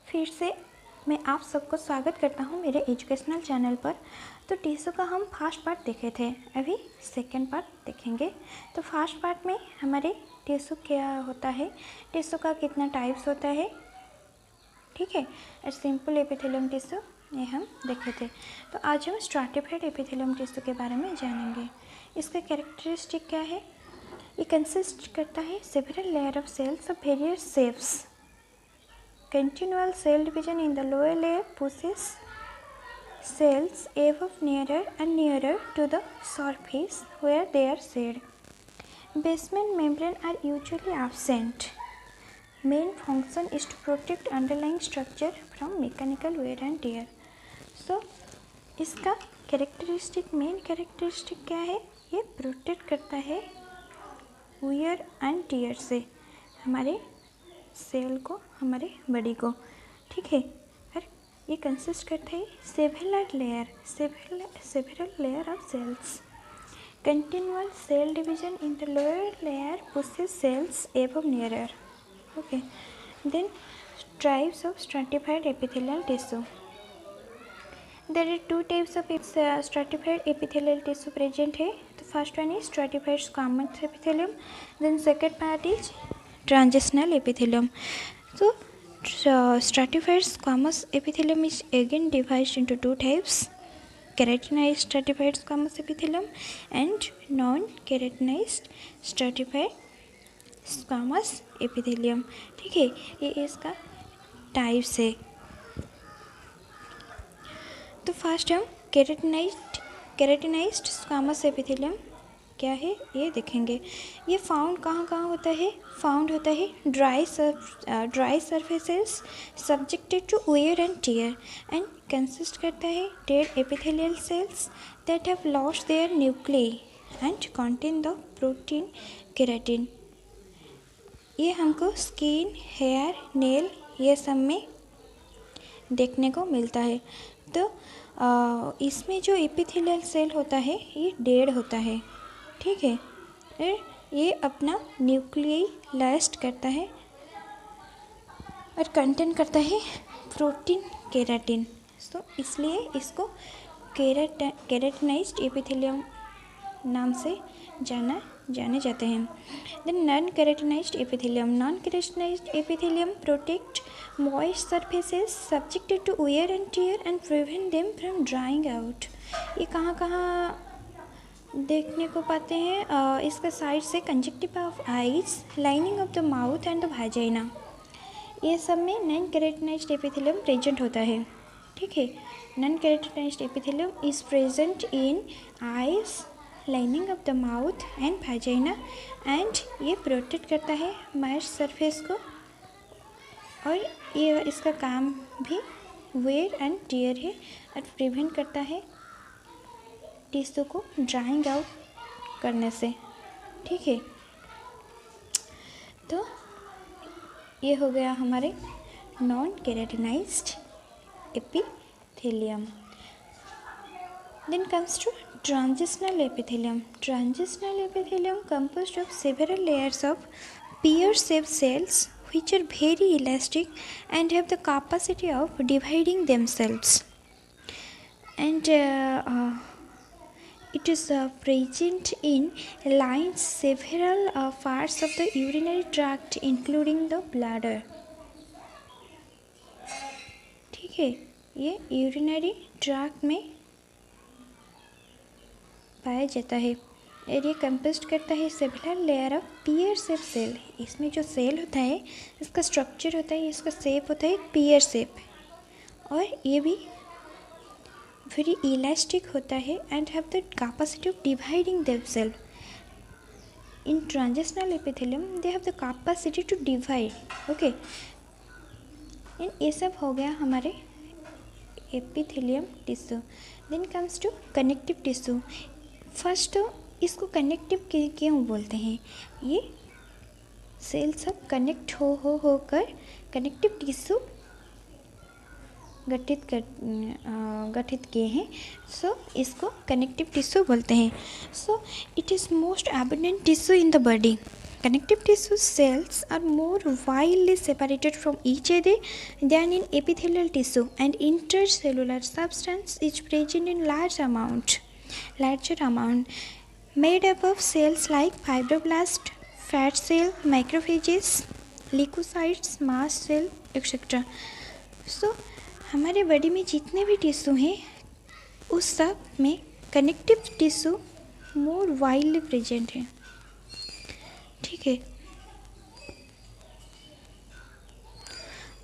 फिर से मैं आप सबको स्वागत करता हूँ मेरे एजुकेशनल चैनल पर। तो टिश्यू का हम फर्स्ट पार्ट देखे थे, अभी सेकंड पार्ट देखेंगे। तो फर्स्ट पार्ट में हमारे टिश्यू क्या होता है, टिश्यू का कितना टाइप्स होता है, ठीक है। और सिंपल एपिथेलियम टिश्यू ये हम देखे थे। तो आज हम स्ट्रैटिफाइड एपिथेलियम टिश्यू के बारे में जानेंगे। इसका कैरेक्टरिस्टिक क्या है, ये कंसिस्ट करता है several layer of cells of various shapes. Continual cell division in the lower layer pushes cells above nearer and nearer to the surface where they are shed. Basement membrane are usually absent. Main function is to protect underlying structure from mechanical wear and tear. So, इसका characteristic main characteristic क्या है, ये protect करता है wear and tear से हमारे cell को, हमारे बॉडी को, ठीक है। और ये कंसिस्ट करता है several layer of cells. Continual cell division in the lower layer pushes cells above nearer. Okay, then types of stratified epithelial tissue. There are two types of stratified epithelial tissue present है। तो first one is stratified squamous epithelium, then second part is transitional epithelium. So stratified squamous epithelium is again divided into two types: keratinized stratified squamous epithelium and non-keratinized stratified squamous epithelium. ठीक है, ये इसका types है। तो first हम keratinised squamous epithelium क्या है ये देखेंगे। ये फाउंड कहाँ कहाँ होता है, फाउंड होता है dry surfaces subjected to wear and tear and consist करता है dead epithelial cells that have lost their nuclei and contain the protein keratin. ये हमको स्किन, हेयर, नेल ये सब में देखने को मिलता है। तो इसमें जो एपिथेलियल सेल होता है ये डेड होता है, ठीक है। ये अपना न्यूक्लियई लॉस्ट करता है और कंटेन करता है प्रोटीन केराटिन। तो इसलिए इसको केराटिनाइज्ड एपिथेलियम नाम से जाने जाते हैं। Then non keratinized epithelium protect moist surfaces subjected to wear and tear and prevent them from drying out. ये कहाँ कहाँ देखने को पाते हैं, इसका साइड से conjunctiva of eyes, lining of the mouth and the vagina, ये सब में नॉन केराटिनाइज्ड एपिथेलियम प्रेजेंट होता है, ठीक है। Non keratinized epithelium is present in eyes, lining of the mouth and vagina and ये प्रोटेक्ट करता है माउथ सरफेस को और ये इसका काम भी वेयर एंड टियर है और प्रिवेंट करता है टिश्यू को ड्राइंग आउट करने से, ठीक है। तो ये हो गया हमारे non keratinized epithelium. Then comes to transitional epithelium. Transitional epithelium composed of several layers of pear shaped cells which are very elastic and have the capacity of dividing themselves, and it is present in lines several parts of the urinary tract including the bladder, ठीक है। ये urinary tract में पाया जाता है और ये composed करता है several layer of pear shape cell. इसमें जो सेल होता है इसका स्ट्रक्चर होता है, इसका शेप होता है पियर शेप और ये भी very elastic होता है and have the capacity of dividing themselves. In transitional epithelium they have the capacity to divide, okay. ये सब हो गया हमारे epithelium tissue. Then comes to connective tissue. First तो इसको कनेक्टिव क्यों बोलते हैं, ये सेल सब कनेक्ट होकर कनेक्टिव टिश्यू गठित किए हैं। सो इसको कनेक्टिव टिश्यू बोलते हैं। So it is most abundant tissue in the body. connective tissue cells are more widely separated from each other than in epithelial tissue, and intercellular substance is present in larger amount, made up of cells like fibroblast, fat cell, macrophages, leukocytes, mast cell, etc. So हमारे body में जितने भी tissue हैं उस सब में connective tissue more widely present है, ठीक है।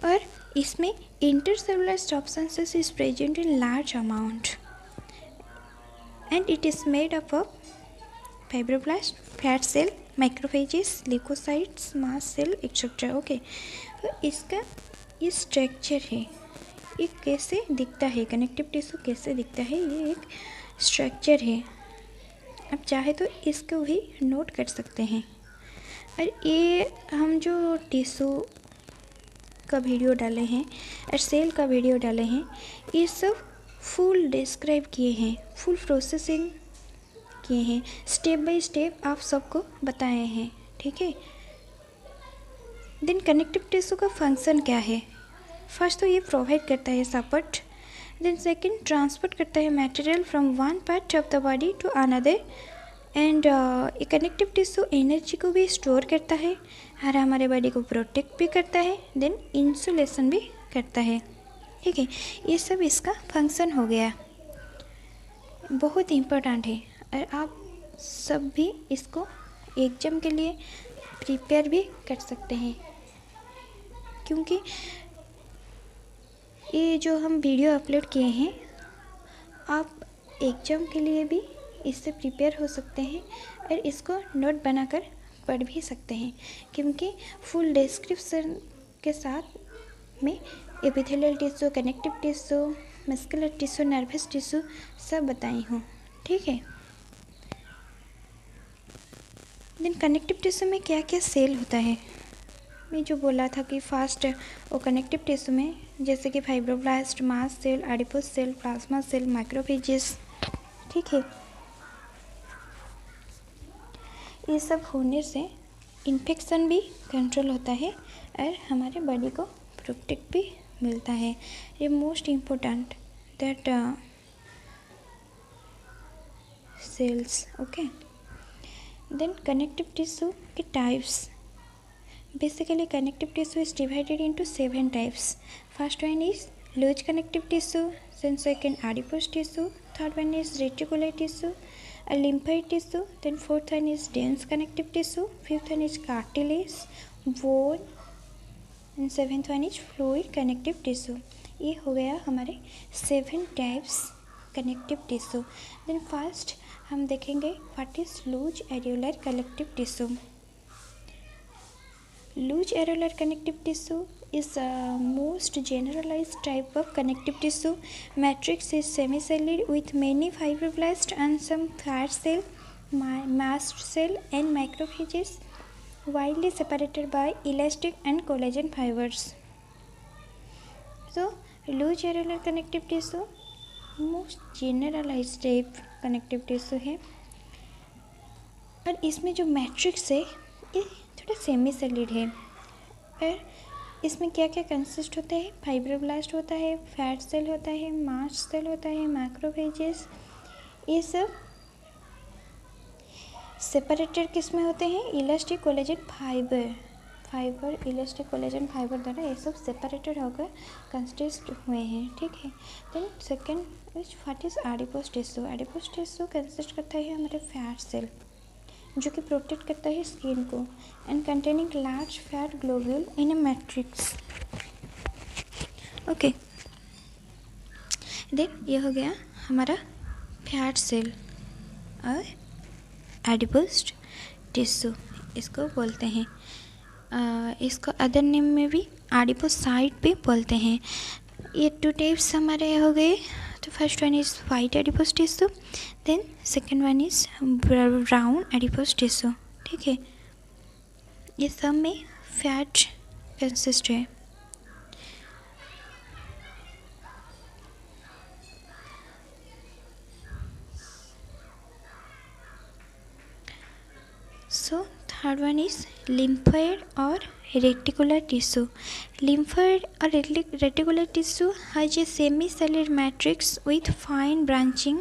और इसमें intercellular substances is present in large amount and it is made up of fibroblast, fat cell, macrophages, leucocytes, mast cell etcetera. Okay, तो इसका ये स्ट्रक्चर है, ये कैसे दिखता है, कनेक्टिव टिश्यू कैसे दिखता है, ये एक स्ट्रक्चर है। आप चाहे तो इसको भी नोट कर सकते हैं। और ये हम जो टिश्यू का वीडियो डाले हैं और सेल का वीडियो डाले हैं, ये सब फुल डिस्क्राइब किए हैं, फुल प्रोसेसिंग किए हैं, स्टेप बाय स्टेप आप सबको बताए हैं, ठीक है। देन कनेक्टिव टिश्यू का फंक्शन क्या है? फर्स्ट तो ये प्रोवाइड करता है सपोर्ट, देन सेकंड ट्रांसपोर्ट करता है material from one part of the body to another, and ये कनेक्टिव टिश्यू एनर्जी को भी स्टोर करता है और हमारे बॉडी को प्रोटेक्ट भी करता है, देन इंसुलेशन भी करता है, ठीक है। ये सब इसका फंक्शन हो गया, बहुत इम्पोर्टेंट है। और आप सब भी इसको एग्जाम के लिए प्रिपेयर भी कर सकते हैं, क्योंकि ये जो हम वीडियो अपलोड किए हैं आप एग्जाम के लिए भी इससे प्रिपेयर हो सकते हैं और इसको नोट बनाकर पढ़ भी सकते हैं, क्योंकि फुल डिस्क्रिप्शन के साथ में epithelial tissue, connective tissue, muscular tissue, nervous tissue सब बताई हूँ, ठीक है। देन कनेक्टिव टिश्यू में क्या क्या सेल होता है, मैं जो बोला था कि फास्ट वो कनेक्टिव टिश्यू में जैसे कि fibroblast, mast cell, adipose cell, plasma cell, microphages, ठीक है। ये सब होने से इन्फेक्शन भी कंट्रोल होता है और हमारे बॉडी को प्रोटेक्ट भी मिलता है। ये most important that cells, okay. Then connective tissue के types, basically connective tissue is divided into 7 types. First one is loose connective tissue, then second adipose tissue, third one is reticular tissue, a lymphoid tissue, then fourth one is dense connective tissue, fifth one is cartilage, bone, and seventh one is fluid connective tissue. ये हो गया हमारे 7 types connective tissue. Then first हम देखेंगे what is loose areolar connective tissue. Loose areolar connective tissue is the most generalized type of connective tissue. Matrix is semicellular with many fibroblasts and some fat cell, mast cell, and macrophages, widely separated by elastic and collagen fibers. So, loose areolar connective tissue most generalized type connective tissue है, और इसमें जो matrix है ये थोड़ा semi cellular है। और इसमें क्या क्या कंसिस्ट होता है? फाइब्रोब्लास्ट होता है, फैट सेल होता है, मास्ट सेल होता है, मैक्रोफेजेस, ये सब सेपरेटेड किस में होते हैं? Elastic collagen fibre elastic collagen fibre द्वारा ये सब सेपरेटेड होकर कंसिस्ट हुए हैं, ठीक है। Then second what is adipose tissue. Adipose tissue consist करता है हमारे फैट सेल जो कि प्रोटेक्ट करता है स्किन को, and containing large fat globule in a matrix, okay. Then ये हो गया हमारा फैट सेल और एडिपोस टिश्यू इसको बोलते हैं। इसको अदर नेम में भी एडिपोसाइट भी बोलते हैं। ये 2 टाइप्स हमारे हो गए। तो first one is white adipose tissue, then second one is brown adipose tissue, ठीक है। ये सब में फैट कंसिस्ट है। सो third one is lymphoid or reticular tissue. Lymphoid or reticular tissue has a semicellular matrix with fine branching